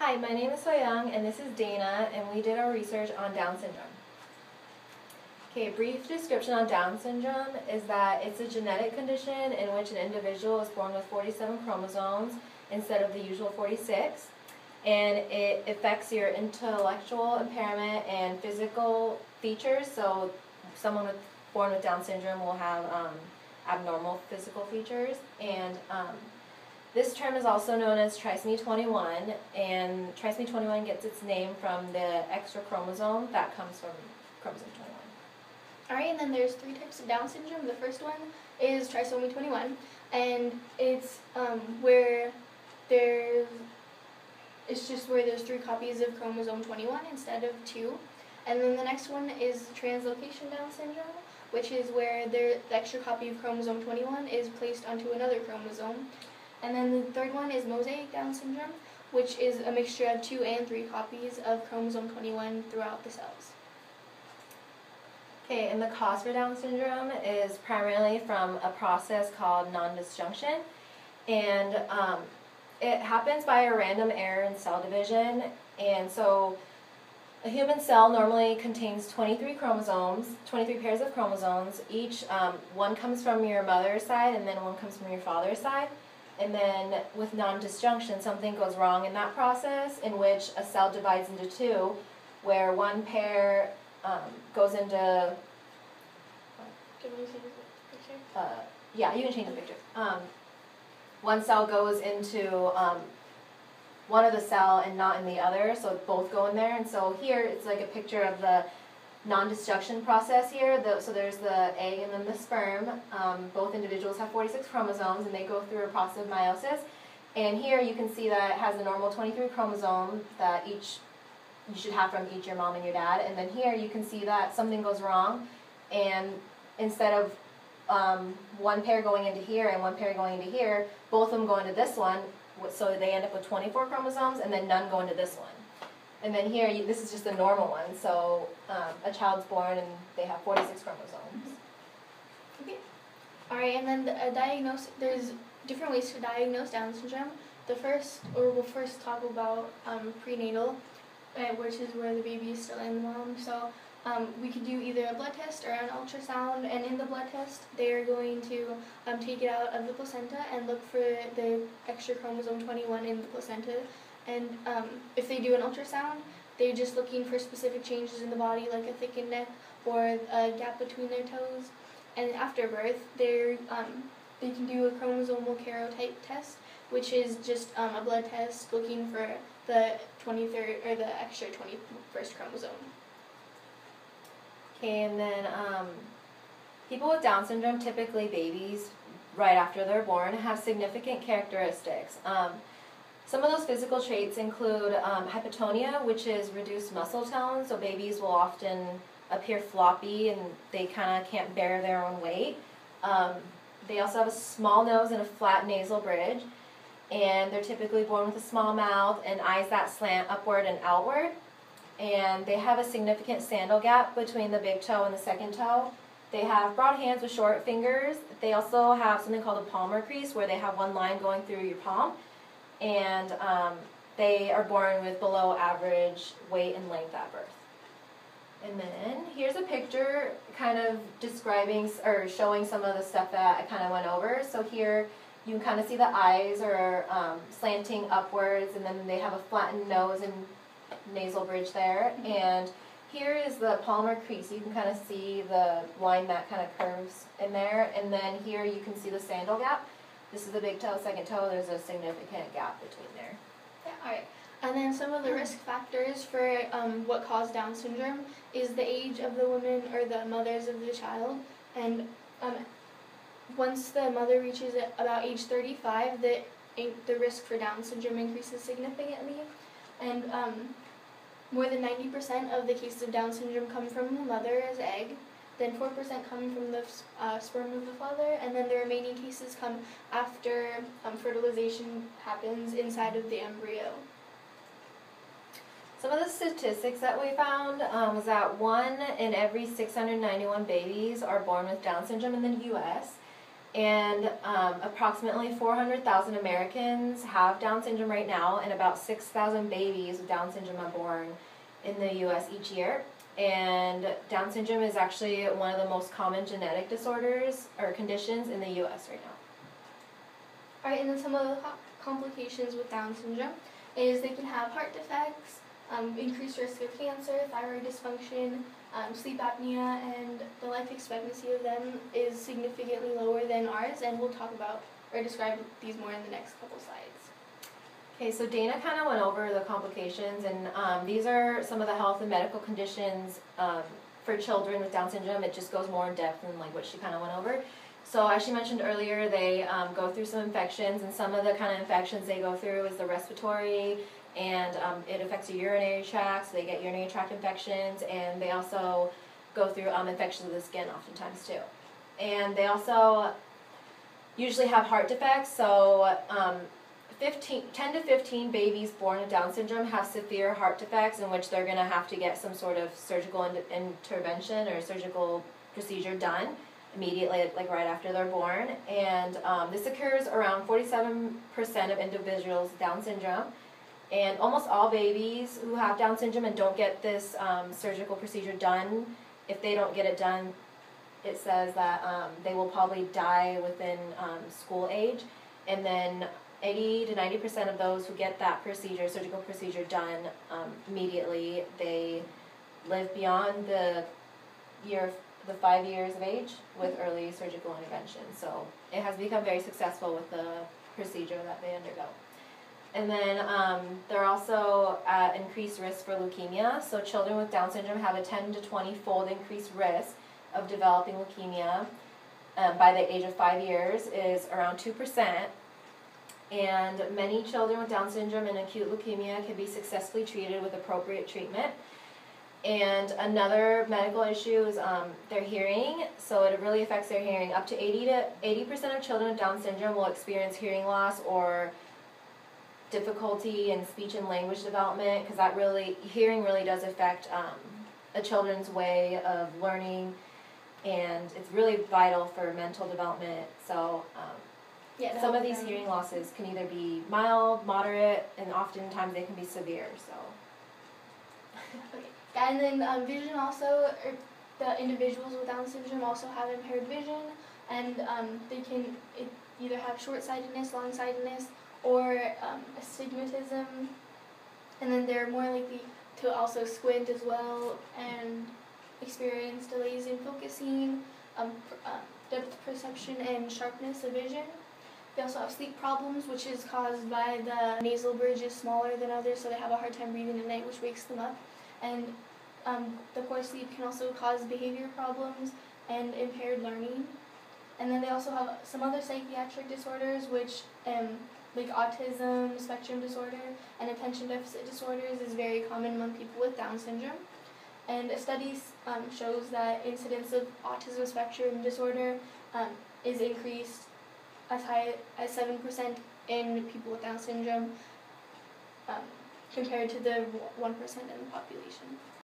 Hi, my name is Soyoung, and this is Dana, and we did our research on Down syndrome. Okay, a brief description on Down syndrome is that it's a genetic condition in which an individual is born with 47 chromosomes instead of the usual 46, and it affects your intellectual impairment and physical features. So someone born with Down syndrome will have abnormal physical features, and this term is also known as trisomy 21, and trisomy 21 gets its name from the extra chromosome that comes from chromosome 21. Alright, and then there's 3 types of Down syndrome. The first one is trisomy 21, and it's where there's 3 copies of chromosome 21 instead of 2. And then the next one is translocation Down syndrome, which is where the extra copy of chromosome 21 is placed onto another chromosome. And then the third one is mosaic Down syndrome, which is a mixture of 2 and 3 copies of chromosome 21 throughout the cells. Okay, and the cause for Down syndrome is primarily from a process called non-disjunction, and it happens by a random error in cell division. And so a human cell normally contains 23 chromosomes, 23 pairs of chromosomes. Each one comes from your mother's side, and then one comes from your father's side. And then with non-disjunction, something goes wrong in that process in which a cell divides into 2, where one pair goes into... Can we change the picture? Yeah, you can change the picture. One cell goes into one of the cell and not in the other, so both go in there. And so here it's like a picture of the non-disjunction process here. So there's the egg and then the sperm. Both individuals have 46 chromosomes, and they go through a process of meiosis. And here you can see that it has a normal 23 chromosome that you should have from each your mom and your dad. And then here you can see that something goes wrong, and instead of one pair going into here and one pair going into here, both of them go into this one, so they end up with 24 chromosomes, and then none go into this one. And then here, this is just the normal one, so a child's born and they have 46 chromosomes. Okay. Alright, and then there's different ways to diagnose Down syndrome. We'll first talk about prenatal, which is where the baby is still in the mom. So we could do either a blood test or an ultrasound, and in the blood test, they're going to take it out of the placenta and look for the extra chromosome 21 in the placenta. And if they do an ultrasound, they're just looking for specific changes in the body, like a thickened neck or a gap between their toes. And after birth, they can do a chromosomal karyotype test, which is just a blood test looking for the 23rd or the extra 21st chromosome. Okay, and then people with Down syndrome, typically babies, right after they're born, have significant characteristics. Some of those physical traits include hypotonia, which is reduced muscle tone, so babies will often appear floppy and they kind of can't bear their own weight. They also have a small nose and a flat nasal bridge, and they're typically born with a small mouth and eyes that slant upward and outward. And they have a significant sandal gap between the big toe and the second toe. They have broad hands with short fingers. They also have something called a palmar crease, where they have one line going through your palm. And they are born with below average weight and length at birth. And then here's a picture kind of describing or showing some of the stuff that I kind of went over. So here you can kind of see the eyes are slanting upwards, and then they have a flattened nose and nasal bridge there. And here is the palmar crease. You can kind of see the line that kind of curves in there. And then here you can see the sandal gap. This is the big toe, second toe. There's a significant gap between there. Yeah, alright. And then some of the risk factors for what cause Down syndrome is the age of the woman or the mothers of the child. And once the mother reaches about age 35, the risk for Down syndrome increases significantly. And more than 90% of the cases of Down syndrome come from the mother's egg. Then 4% come from the sperm of the father, and then the remaining cases come after fertilization happens inside of the embryo. Some of the statistics that we found was that 1 in every 691 babies are born with Down syndrome in the U.S. And approximately 400,000 Americans have Down syndrome right now, and about 6,000 babies with Down syndrome are born in the U.S. each year. And Down syndrome is actually one of the most common genetic disorders or conditions in the U.S. right now. Alright, and then some of the complications with Down syndrome is they can have heart defects, increased risk of cancer, thyroid dysfunction, sleep apnea, and the life expectancy of them is significantly lower than ours, and we'll talk about or describe these more in the next couple slides. Okay, so Dana kind of went over the complications, and these are some of the health and medical conditions for children with Down syndrome. It just goes more in depth than like what she kind of went over. So as she mentioned earlier, they go through some infections, and some of the kind of infections they go through is the respiratory, and it affects the urinary tract, so they get urinary tract infections, and they also go through infections of the skin oftentimes too. And they also usually have heart defects, so 10 to 15 babies born with Down syndrome have severe heart defects in which they're going to have to get some sort of surgical intervention or surgical procedure done immediately, like right after they're born. And this occurs around 47% of individuals with Down syndrome. And almost all babies who have Down syndrome and don't get this surgical procedure done, if they don't get it done, it says that they will probably die within school age. And then 80 to 90% of those who get that procedure, surgical procedure done immediately, they live beyond the 5 years of age with early surgical intervention. So it has become very successful with the procedure that they undergo. And then they're also at increased risk for leukemia. So children with Down syndrome have a 10 to 20-fold increased risk of developing leukemia by the age of 5 years is around 2%. And many children with Down syndrome and acute leukemia can be successfully treated with appropriate treatment. And another medical issue is their hearing. So it really affects their hearing. Up to 80% of children with Down syndrome will experience hearing loss or difficulty in speech and language development, because hearing really does affect a children's way of learning, and it's really vital for mental development. So some of these hearing losses can either be mild, moderate, and oftentimes they can be severe. So. Okay. And then vision also, the individuals with Down syndrome also have impaired vision, and they can either have short-sightedness, long-sightedness, or astigmatism, and then they're more likely to also squint as well and experience delays in focusing, depth perception, and sharpness of vision. They also have sleep problems, which is caused by the nasal bridge is smaller than others, so they have a hard time breathing at night, which wakes them up. And the poor sleep can also cause behavior problems and impaired learning. And then they also have some other psychiatric disorders, which like autism, spectrum disorder, and attention deficit disorders is very common among people with Down syndrome. And a study shows that incidence of autism spectrum disorder is increased as high as 7% in people with Down syndrome compared to the 1% in the population.